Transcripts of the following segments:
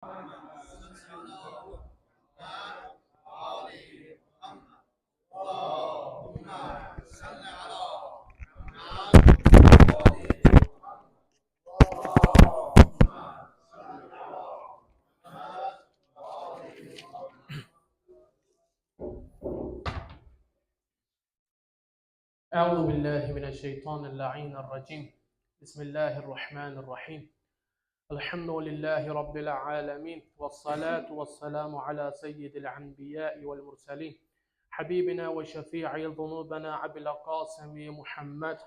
أعوذ بالله من الشيطان اللعين الرجيم. بسم الله الرحمن الرحيم. الحمد لله رب العالمين، والصلاة والسلام على سيد الأنبياء والمرسلين، حبيبنا وشفيع ذنوبنا أبي القاسم محمد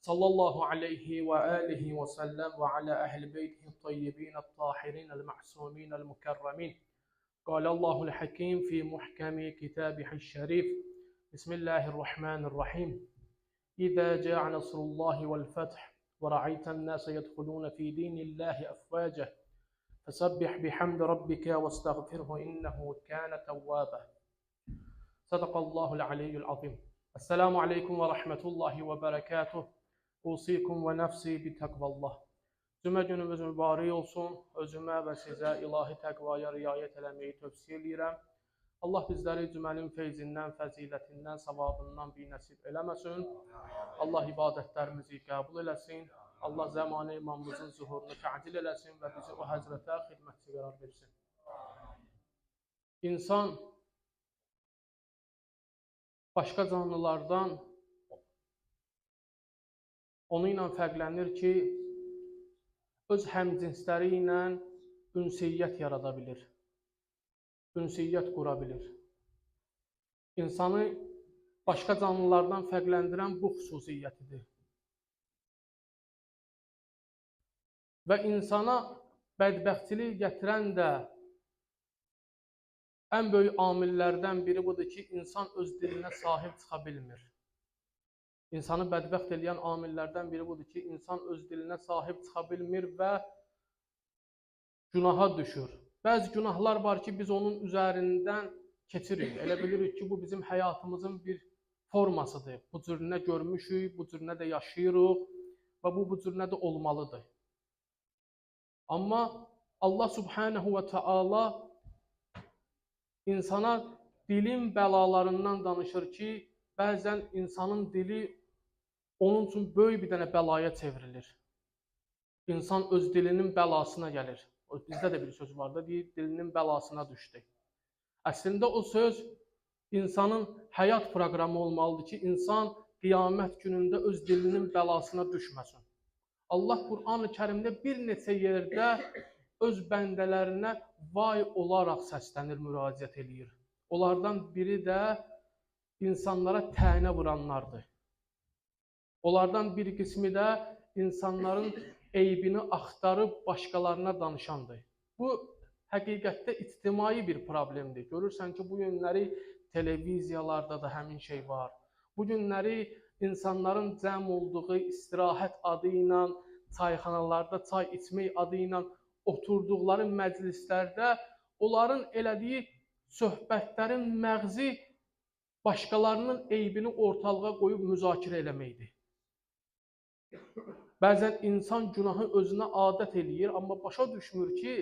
صلى الله عليه وآله وسلم وعلى أهل بيته الطيبين الطاهرين المعصومين المكرمين. قال الله الحكيم في محكم كتابه الشريف: بسم الله الرحمن الرحيم. إذا جاء نصر الله والفتح ورأيت الناس يدخلون في دين الله أفواجا فسبح بحمد ربك واستغفره إنه كان توابا. صدق الله العلي العظيم. السلام عليكم ورحمة الله وبركاته. Usikum və nəfsi bi təqvallah. Cümə günümüz mübarək olsun. Özümə və sizə ilahi təqvaya riayət eləməyi tövsiyə edirəm. Allah bizləri cümənin feyzindən, fəzilətindən, savabından binəsib eləməsin. Allah ibadətlərimizi qəbul eləsin. Allah zəmanə imamımızın zuhurunu təcil eləsin və bizi o həzrətə xidmətçi qərar versin. İnsan başqa canlılardan onu ilə fərqlənir ki, öz həmcinsləri ilə ünsiyyət yarada bilir, ünsiyyət qura bilir. İnsanı başqa canlılardan fərqləndirən bu xüsusiyyətidir. Və insana bədbəxtçilik gətirən də ən böyük amillərdən biri budur ki, insan öz dilinə sahib çıxa bilmir. İnsanı bədbəxt edən amillərdən biri budur ki, insan öz dilinə sahib çıxa bilmir və günaha düşür. Bəzi günahlar var ki, biz onun üzərindən keçirik. Elə bilirik ki, bu bizim həyatımızın bir formasıdır. Bu cürünə görmüşük, bu cürünə də yaşayırıq və bu cürünə də olmalıdır. Amma Allah Subhanahu və Teala insana dilin bəlalarından danışır ki, bəzən insanın dili onun üçün böyük bir dənə bəlaya çevrilir. İnsan öz dilinin bəlasına gəlir. Bizdə də bir söz var da, deyir, dilinin bəlasına düşdü. Əslində o söz insanın həyat proqramı olmalıdır ki, insan qiyamət günündə öz dilinin bəlasına düşməsin. Allah Qur'an-ı Kərimdə bir neçə yerdə öz bəndələrinə vay olaraq səslənir, müraciət edir. Onlardan biri də insanlara tənə vuranlardır. Onlardan bir qismi də insanların eybini axtarıb başqalarına danışandır. Bu, həqiqətdə ictimai bir problemdir. Görürsən ki, bu günləri televiziyalarda da həmin şey var. Bu günləri insanların cəm olduğu istirahət adı ilə, çayxanalarda çay içmək adı ilə oturduqları məclislərdə onların elədiyi söhbətlərin məğzi başqalarının eybini ortalığa qoyub müzakirə eləməkdir. Bəzən insan günahı özünə adət eləyir, amma başa düşmür ki,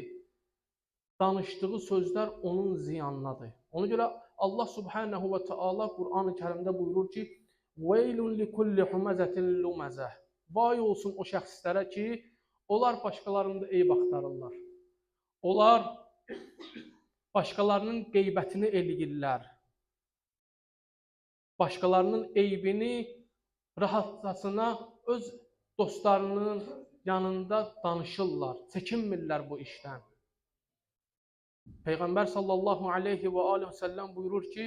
danışdığı sözlər onun ziyanınadır. Ona görə Allah Subhanahu və Teala Qur'an-ı Kərimdə buyurur ki, وَيْلٌ لِكُلِّ حُمَزَةٍ لُمَزَةٍ. Vay olsun o şəxslərə ki, onlar başqalarında eyb axtarırlar. Onlar başqalarının qeybətini eləyirlər. Başqalarının eybini rahatçasına öz dostlarının yanında danışırlar, çəkinmirlər bu işdən. Peyğəmbər sallallahu aleyhi və aleyhi və səlləm buyurur ki,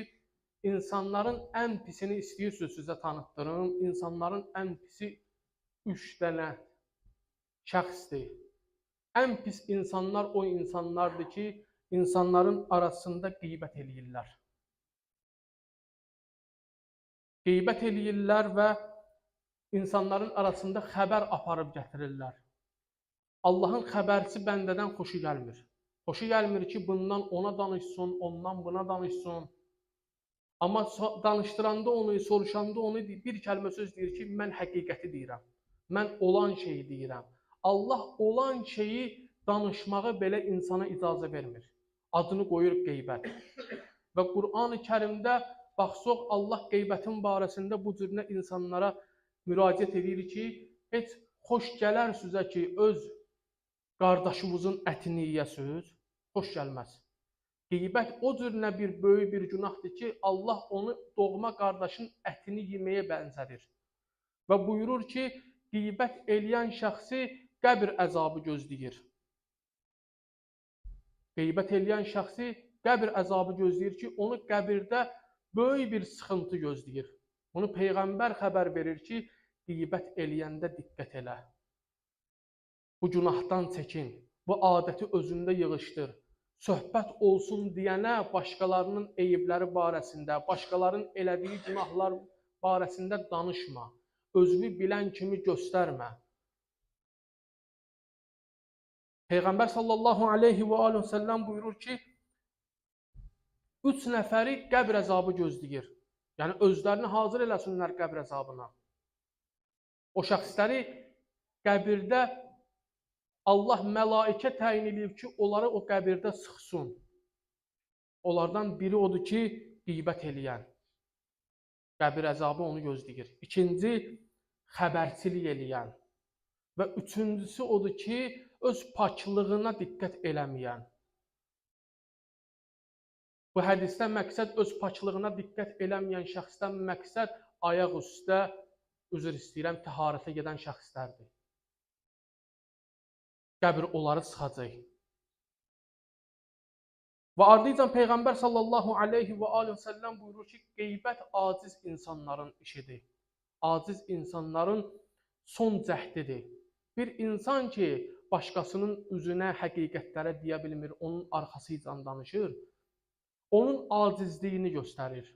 insanların ən pisini istəyirsiniz sizə tanıtdırım, insanların ən pisi 3 dənə şəxsdir. Ən pis insanlar o insanlardır ki, insanların arasında qeybət eləyirlər. Qeybət eləyirlər və insanların arasında xəbər aparıb gətirirlər. Allahın xəbərçi bəndədən xoşu gəlmir. Xoşu gəlmir ki, bundan ona danışsın, ondan buna danışsın. Amma danışdıranda onu, soruşanda onu bir kəlmə söz deyir ki, mən həqiqəti deyirəm. Mən olan şeyi deyirəm. Allah olan şeyi danışmağı belə insana icazə vermir. Adını qoyur qeybət. Və Qur'an-ı Kərimdə baxsaq Allah qeybətin barəsində bu cür insanlara müraciət edir ki, heç xoş gələr sizə ki, öz qardaşınızın ətini yeyəsiz, xoş gəlməz. Qeybət o cür bir böyük bir günahdır ki, Allah onu doğma qardaşın ətini yeməyə bənzədir. Və buyurur ki, qeybət eləyən şəxsi qəbir əzabı gözləyir. Qeybət eləyən şəxsi qəbir əzabı gözləyir ki, onu qəbirdə böyük bir sıxıntı gözləyir. Bunu Peyğəmbər xəbər verir ki, qeybət eləyəndə diqqət elə. Bu günahdan çəkin, bu adəti özündə yığışdır. Söhbət olsun deyənə başqalarının eyibləri barəsində, başqalarının elədiyi günahlar barəsində danışma. Özünü bilən kimi göstərmə. Peyğəmbər sallallahu aleyhi və aleyhi və səlləm buyurur ki, 3 nəfəri qəbr əzabı gözləyir. Yəni, özlərini hazır eləsinlər qəbr əzabına. O şəxsləri qəbirdə Allah mələikə təyin edib ki, onları o qəbirdə sıxsın. Onlardan biri odur ki, qeybət eləyən. Qəbir əzabı onu gözləyir. İkinci, xəbərçilik eləyən. Və üçüncüsü odur ki, öz paklığına diqqət eləməyən. Bu hədisdən məqsəd öz paklığına diqqət eləməyən şəxsdən məqsəd ayaq üstə, üzr istəyirəm, təharətə gedən şəxslərdir. Qəbir onları sıxacaq. Və ardınca Peyğəmbər sallallahu aleyhi və aleyhi və səlləm buyurur ki, qeybət aciz insanların işidir. Aciz insanların son cəhdidir. Bir insan ki, başqasının üzünə həqiqətlərə deyə bilmir, onun arxası ilə danışır, onun acizliyini göstərir.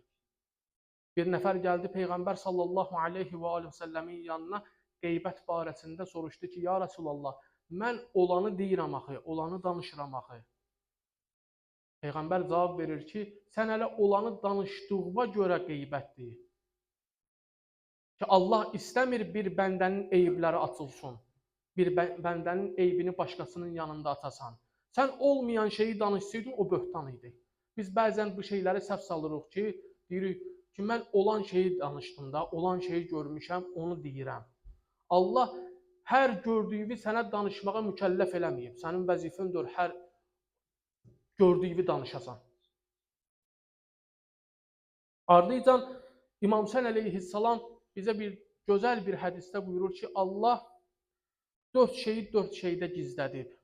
Bir nəfər gəldi Peyğəmbər sallallahu aleyhi və aleyhi və səlləmin yanına qeybət barəsində soruşdu ki, ya Rasulallah, mən olanı deyirəm axı, olanı danışıram axı. Peyğəmbər cavab verir ki, sən hələ olanı danışdığına görə qeybətdir. Ki, Allah istəmir bir bəndənin eyibləri açılsın. Bir bəndənin eybini başqasının yanında atasan. Sən olmayan şeyi danışsaydın, o böhtan idi. Biz bəzən bu şeyləri səhv salırıq ki, deyirik ki, mən olan şeyi danışdım da, olan şeyi görmüşəm, onu deyirəm. Allah hər gördüyünü sənə danışmağa mükəlləf eləməyib. Sənin vəzifəndir, hər gördüyünü danışasan. Ardınca İmam Hüseyn əleyhissalam bizə bir gözəl bir hədisdə buyurur ki, Allah 4 şeyi 4 şeydə gizlədib.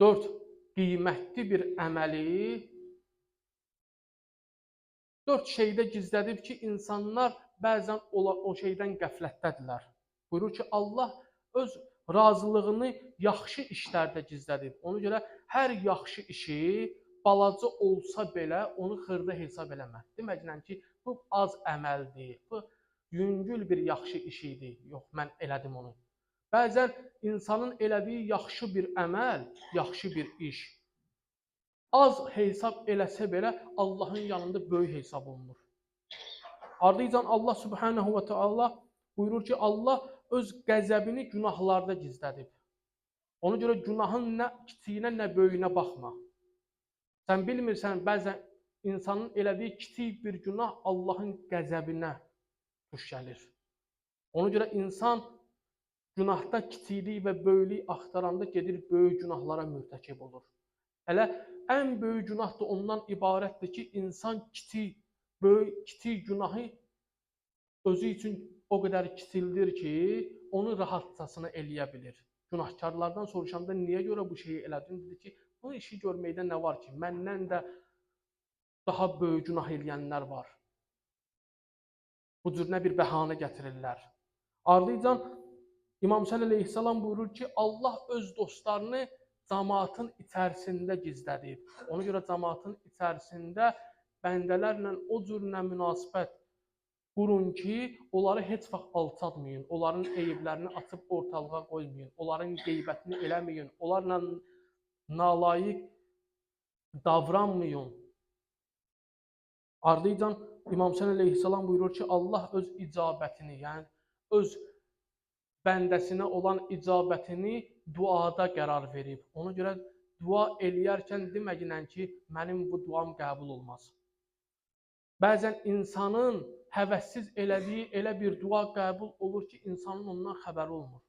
4 qiymətli bir əməli 4 şeydə gizlədib ki, insanlar bəzən o şeydən qəflətdədirlər. Buyurur ki, Allah öz razılığını yaxşı işlərdə gizlədib. Ona görə hər yaxşı işi balaca olsa belə onu xırda hesab eləmə. Deməklə ki, bu az əməldir, bu yüngül bir yaxşı iş idi. Yox, mən elədim onu. Bəzən insanın elədiyi yaxşı bir əməl, yaxşı bir iş az hesab eləsə belə Allahın yanında böyük hesab olunur. Ardınca Allah subhanahu və teala buyurur ki, Allah öz qəzəbini günahlarda gizlədib. Ona görə günahın nə kiçiyinə, nə böyüyünə baxma. Sən bilmirsən, bəzən insanın elədiyi kiçik bir günah Allahın qəzəbinə tuş gəlir. Ona görə insan günahda kiçiklik və böyüklük axtaranda gedir böyük günahlara mürtəkib olur. Hələ ən böyük günah da ondan ibarətdir ki, insan kiçik günahı özü üçün o qədər kiçildir ki, onu rahatçasına eləyə bilir. Günahkarlardan soruşanda niyə görə bu şeyi elədin? Dedi ki, bu işi görməkdə nə var ki, məndən də daha böyük günah eləyənlər var. Bu cür nə bir bəhanə gətirirlər. Ardınca İmam Hüseyn əleyhissalam buyurur ki, Allah öz dostlarını cəmaatın içərisində gizlədib. Ona görə cəmaatın içərisində bəndələrlə o cürlə münasibət qurun ki, onları heç vaxt alçatmayın, onların eyiblərini açıb ortalığa qoymayın, onların qeybətini eləməyin, onlarla nalayiq davranmayın. Ardınca İmam Hüseyn əleyhissalam buyurur ki, Allah öz icabətini, yəni öz bəndəsinə olan icabətini duada qərar verib. Ona görə dua eləyərkən deməklə ki, mənim bu duam qəbul olmaz. Bəzən insanın həvəssiz elədiyi elə bir dua qəbul olur ki, insanın ondan xəbəri olmur.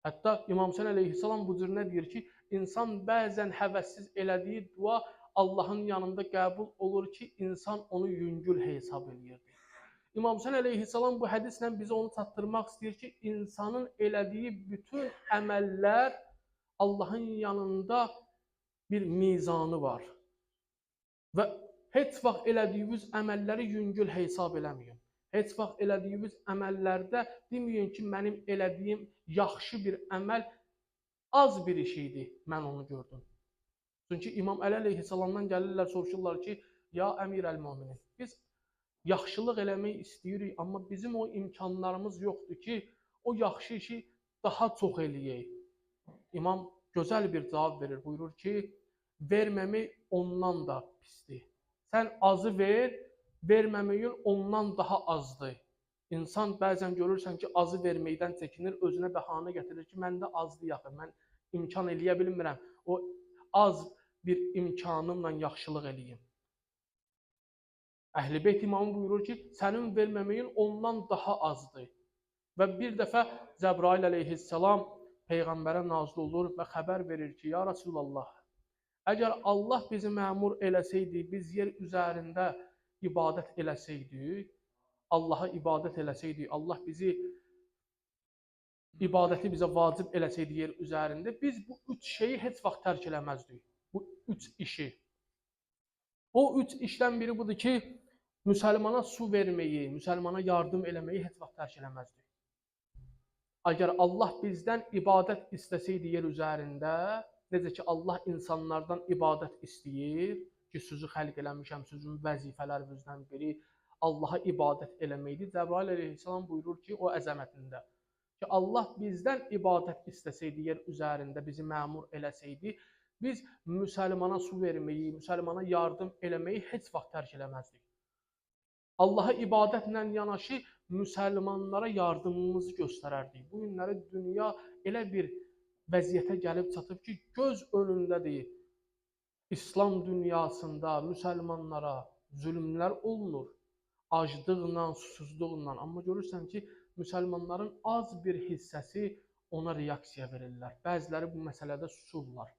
Hətta İmam Hüseyn əleyhissalam bu cür nə deyir ki, insan bəzən həvəssiz elədiyi dua Allahın yanında qəbul olur ki, insan onu yüngül hesab eləyirdi. İmam Hüseyn əleyhissalam bu hədislə bizə onu çatdırmaq istəyir ki, insanın elədiyi bütün əməllər Allahın yanında bir mizanı var. Və heç vaxt elədiyiniz əməlləri yüngül hesab eləməyin. Heç vaxt elədiyiniz əməllərdə deməyin ki, mənim elədiyim yaxşı bir əməl az bir iş idi, mən onu gördüm. Çünki İmam Əli əleyhissalamdan gəlirlər, soruşurlar ki, ya əmir əl-müminin, biz yaxşılıq eləmək istəyirik, amma bizim o imkanlarımız yoxdur ki, o yaxşı işi daha çox eləyək. İmam gözəl bir cavab verir, buyurur ki, verməmək ondan da pisdir. Sən azı ver, verməməyin ondan daha azdır. İnsan bəzən görürsən ki, azı verməkdən çəkinir, özünə bəhanə gətirir ki, məndə azdır yaxı, mən imkan eləyə bilmirəm, o az bir imkanımla yaxşılıq eləyim. Əhl-i Beyt imamı buyurur ki, sənin verməməyin ondan daha azdır. Və bir dəfə Cəbrail əleyhissalam Peyğəmbərə nazil olur və xəbər verir ki, ya Rasulallah, əgər Allah bizi məmur eləsəydi, biz yer üzərində ibadət eləsəydik, Allaha ibadət eləsəydik, Allah bizi ibadəti bizə vacib eləsəydi yer üzərində, biz bu üç şeyi heç vaxt tərk eləməzdik. Bu üç işi. O üç işdən biri budur ki, müsəlmana su verməyi, müsəlmana yardım eləməyi heç vaxt tərk eləməzdik. Əgər Allah bizdən ibadət istəsəydi yer üzərində, necə ki Allah insanlardan ibadət istəyir, ki sözü xəlq eləmişəm, sözün vəzifələrimizdən biri Allaha ibadət eləməkdir. Cəbrail əleyhissalam buyurur ki, o əzəmətində ki Allah bizdən ibadət istəsəydi yer üzərində, bizi məmur eləsəydi, biz müsəlmana su verməyi, müsəlmana yardım eləməyi heç vaxt tərk eləməzdik. Allaha ibadətlə yanaşı müsəlmanlara yardımımızı göstərərdik. Bu günləri dünya elə bir vəziyyətə gəlib çatıb ki, göz önündədir. İslam dünyasında müsəlmanlara zülmlər olunur. Aclıqla, susuzluqla. Amma görürsən ki, müsəlmanların az bir hissəsi ona reaksiya verirlər. Bəziləri bu məsələdə susurlar.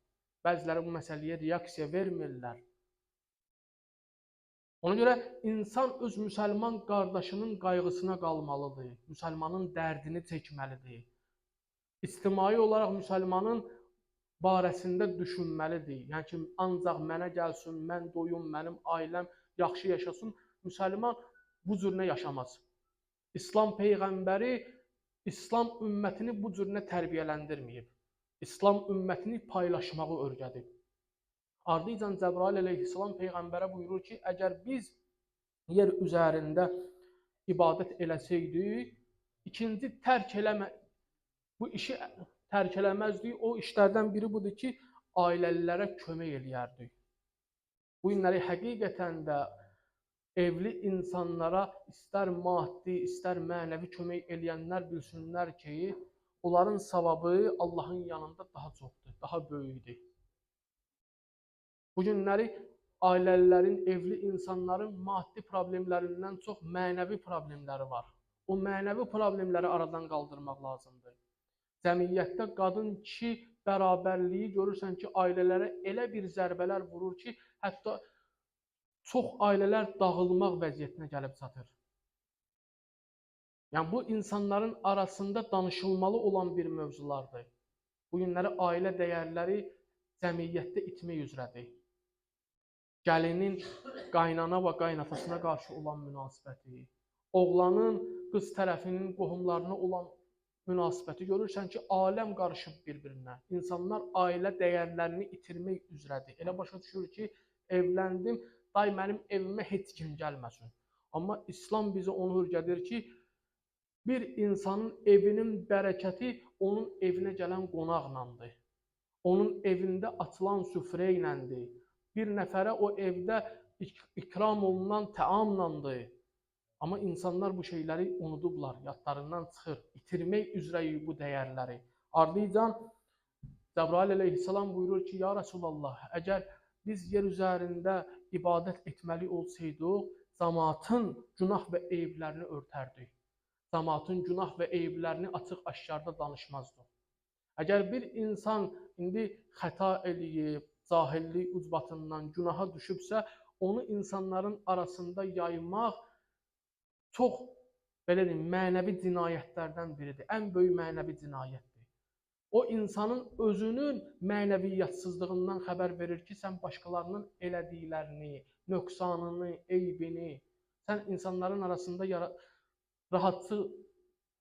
Bəziləri bu məsələyə reaksiya vermirlər. Ona görə insan öz müsəlman qardaşının qayğısına qalmalıdır. Müsəlmanın dərdini çəkməlidir. İctimai olaraq müsəlmanın barəsində düşünməlidir. Yəni ki, ancaq mənə gəlsin, mən doyum, mənim ailəm yaxşı yaşasın. Müsəlman bu cürünə yaşamaz. İslam Peyğəmbəri İslam ümmətini bu cürünə tərbiyələndirməyib. İslam ümmətini paylaşmağı öyrədib. Ardınca Cəbrail əleyhissalam Peyğəmbərə buyurur ki, əgər biz yer üzərində ibadət eləsəydik, ikinci bu işi tərk eləməzdik. O işlərdən biri budur ki, ailələrə kömək eləyərdik. Bu günləri həqiqətən də evli insanlara istər maddi, istər mənəvi kömək eləyənlər bilsinlər ki, onların savabı Allahın yanında daha çoxdur, daha böyükdür. Bu günləri ailələrin, evli insanların maddi problemlərindən çox mənəvi problemləri var. O mənəvi problemləri aradan qaldırmaq lazımdır. Cəmiyyətdə qadın-kişi bərabərliyi görürsən ki, ailələrə elə bir zərbələr vurur ki, hətta çox ailələr dağılmaq vəziyyətinə gəlib çatır. Yəni, bu insanların arasında danışılmalı olan bir mövzulardır. Bu günləri ailə dəyərləri cəmiyyətdə itmək üzrədir. Gəlinin qaynana və qaynatasına qarşı olan münasibəti, oğlanın qız tərəfinin qohumlarına olan münasibəti görürsən ki, aləm qarışıb bir-birinə. İnsanlar ailə dəyərlərini itirmək üzrədir. Elə başa düşür ki, evləndim, day mənim evimə heç kim gəlməsin. Amma İslam bizə onu öyrədir ki, bir insanın evinin bərəkəti onun evinə gələn qonaqlandır. Onun evində açılan süfrə iləndir. Bir nəfərə o evdə ikram olunan təamlandır. Amma insanlar bu şeyləri unudublar, yadlarından çıxır. İtirmək üzrəyik bu dəyərləri. Ardınca Cəbrail əleyhissalam buyurur ki, ya Rasulallah, əgər biz yer üzərində ibadət etməli olsaydıq, cəmaatın günah və eyiblərini örtərdik. Cəmaatın günah və eyiblərini açıq-aşkarda danışmazdıq. Əgər bir insan indi xəta eləyib, cahillik ucbatından günaha düşübsə, onu insanların arasında yaymaq çox belə deyim, mənəvi cinayətlərdən biridir. Ən böyük mənəvi cinayətdir. O insanın özünün mənəviyyatsızlığından xəbər verir ki, sən başqalarının elədiklərini, nöqsanını, eybini, sən insanların arasında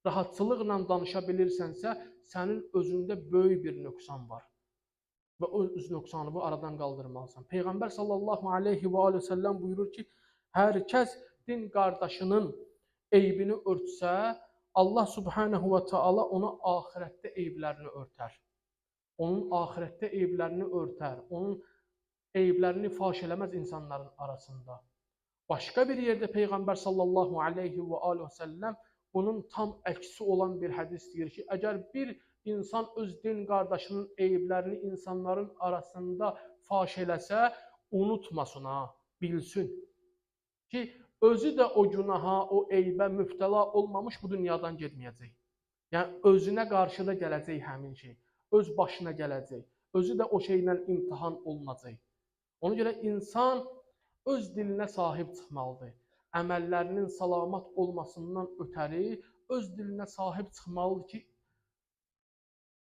rahatçılıqla danışa bilirsənsə, sənin özündə böyük bir nöqsan var. Və o nöqsanı bu aradan qaldırmalısan. Peyğəmbər sallallahu aleyhi və aleyhi və səlləm buyurur ki, hər kəs din qardaşının eybini örtsə, Allah subhanahu və taala ona axirətdə eyblərini örtər. Onun axirətdə eyblərini örtər. Onun eyblərini faş eləməz insanların arasında. Başqa bir yerdə Peyğəmbər sallallahu aleyhi və aleyhi və səlləm bunun tam əksi olan bir hədis deyir ki, əgər bir insan öz din qardaşının eyblərini insanların arasında faş eləsə, unutmasın ha, bilsin ki, özü də o günaha, o eybə mübtəla olmamış bu dünyadan getməyəcək. Yəni, özünə qarşı da gələcək həmin şey, öz başına gələcək, özü də o şeylə imtihan olunacaq. Ona görə insan öz dilinə sahib çıxmalıdır. Əməllərinin salamat olmasından ötəri öz dilinə sahib çıxmalıdır ki,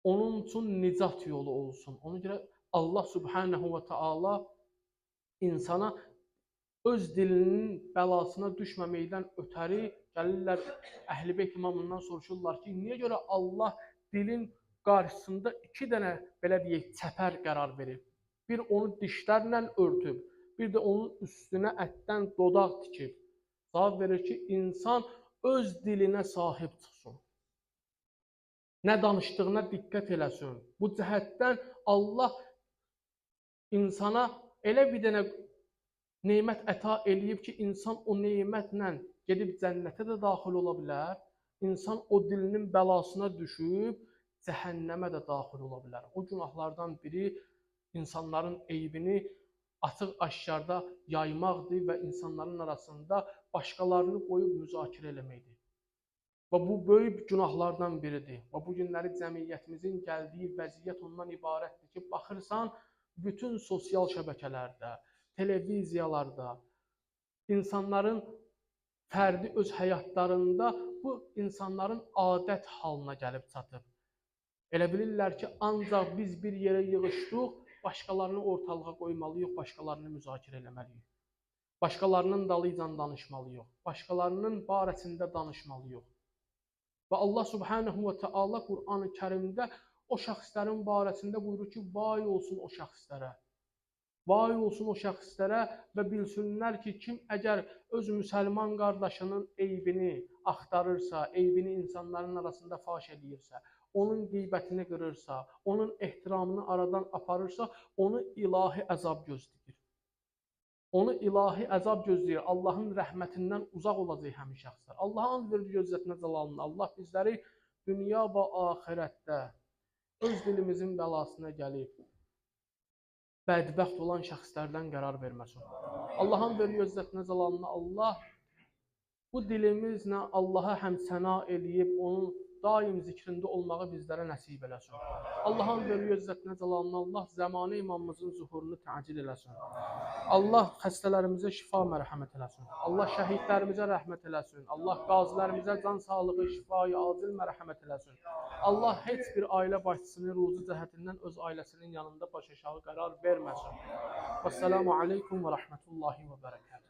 onun üçün nicat yolu olsun. Ona görə Allah subhanahu və taala insana öz dilinin bəlasına düşməməkdən ötəri gəlirlər Əhl-i Beyt imamından soruşurlar ki, niyə görə Allah dilin qarşısında iki dənə belə deyək çəpər qərar verib? Bir onu dişlərlə örtüb, bir də onun üstünə ətdən dodaq tikib. Cavab verir ki, insan öz dilinə sahib çıxsın. Nə danışdığına diqqət eləsin. Bu cəhətdən Allah insana elə bir dənə nemət əta eləyib ki, insan o nemətlə gedib cənnətə də daxil ola bilər, insan o dilinin bəlasına düşüb cəhənnəmə də daxil ola bilər. O günahlardan biri insanların eybini açıq-aşkarda yaymaqdır və insanların arasında başqalarını qoyub müzakirə eləməkdir. Və bu böyük günahlardan biridir. Və bu günləri cəmiyyətimizin gəldiyi vəziyyət ondan ibarətdir ki, baxırsan, bütün sosial şəbəkələrdə, televiziyalarda, insanların fərdi öz həyatlarında bu insanların adət halına gəlib çatıb. Elə bilirlər ki, ancaq biz bir yerə yığışdıq, başqalarını ortalığa qoymalıyıq, başqalarını müzakirə eləməliyik. Başqalarının dalıcan danışmalıyıq, başqalarının barəsində danışmalıyıq. Və Allah subhanahu və taala Qur'an-ı Kərimdə o şəxslərin barəsində buyurur ki, vay olsun o şəxslərə. Vay olsun o şəxslərə və bilsinlər ki, kim əgər öz müsəlman qardaşının eybini axtarırsa, eybini insanların arasında faş edirsə, onun qeybətini qırırsa, onun ehtiramını aradan aparırsa, onu ilahi əzab gözləyir. Onu ilahi əzab gözləyir. Allahın rəhmətindən uzaq olacaq həmin şəxslər. Allah and verdi gözdətinə cəlalına. Allah bizləri dünya və axirətdə öz dilimizin bəlasına gəlib bədbəxt olan şəxslərdən qərar verməsin. Allahın verdi gözdətinə cəlalına. Allah bu dilimizlə Allaha həmsəna eləyib, onun daim zikrində olmağı bizlərə nəsib eləsin. Allahın verdi gözdətinə cəlalına. Allah zəmanə imamımızın zuhurunu təcil eləsin. Allah xəstələrimizə şifa mərhəmət eləsin. Allah şəhidlərimizə rəhmət eləsin. Allah qazilərimizə can sağlığı, şifayı, acil mərhəmət eləsin. Allah heç bir ailə başçısını ruzi cəhətindən öz ailəsinin yanında baş aşağı qərar verməsin. Vəssalamu aleykum və rəhmətullahi və bərəkətuhu.